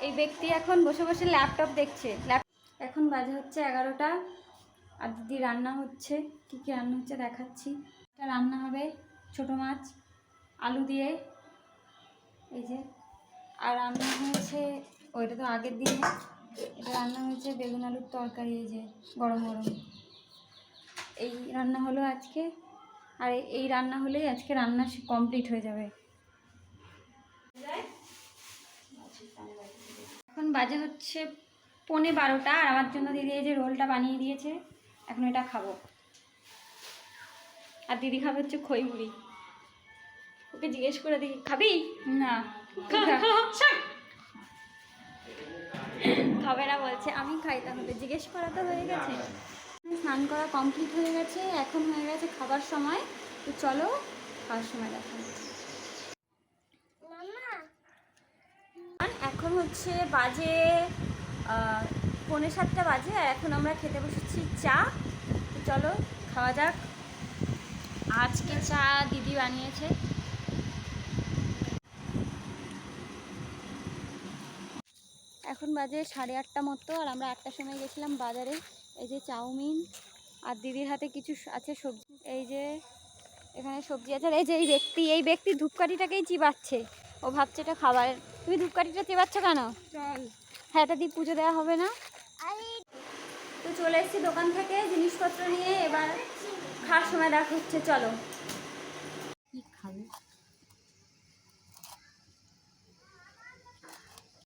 এই ব্যক্তি এখন বসে বসে ল্যাপটপ দেখছে। এখন বাজে হচ্ছে 11টা, আর দিদি রান্না হচ্ছে। কী কী রান্না হচ্ছে দেখাচ্ছি। এটা রান্না হবে ছোটো মাছ আলু দিয়ে, এই যে। আর রান্না হয়েছে, ওইটা তো আগের দিনে। এটা রান্না হয়েছে বেগুন আলুর তরকারি, এই যে গরম গরম। এই রান্না হলো আজকে, আর এই রান্না হলেই আজকে রান্না কমপ্লিট হয়ে যাবে। এখন বাজে হচ্ছে 11:15, আর আমার জন্য দিদি এই যে রোলটা বানিয়ে দিয়েছে, এখন এটা খাবো। আর দিদি খাবে হচ্ছে খই মুড়ি। ওকে জিজ্ঞেস করে দেখি, খাবি? না খাবে না বলছে, আমি খাই। তাহলে জিজ্ঞেস করা তো হয়ে গেছে। স্নান করা কমপ্লিট হয়ে গেছে, এখন হয়ে গেছে খাবার সময়। তো চলো খাওয়ার সময় দেখা হচ্ছে। এখন হচ্ছে বাজে 6:45 বাজে, আর এখন আমরা খেতে বসেছি চা। তো চলো খাওয়া যাক। আজকে চা দিদি বানিয়েছে। এখন বাজে 8:30 মতো, আর আমরা 8টার সময় গেছিলাম বাজারে। এই যে চাউমিন, আর দিদির হাতে কিছু আছে সবজি। এই যে এখানে সবজি আছে। এই যে এই ব্যক্তি ধূপকাঠিটাকেই চিবাচ্ছে। ও ভাবছে এটা খাবার। তুমি ধূপকাঠিটা চিবাচ্ছ কেন? চল, হ্যাঁ, এটা দিয়ে পুজো দেওয়া হবে না। তো চলে এসেছি দোকান থেকে জিনিসপত্র নিয়ে, এবার খাওয়ার সময় দেখা হচ্ছে। চলো।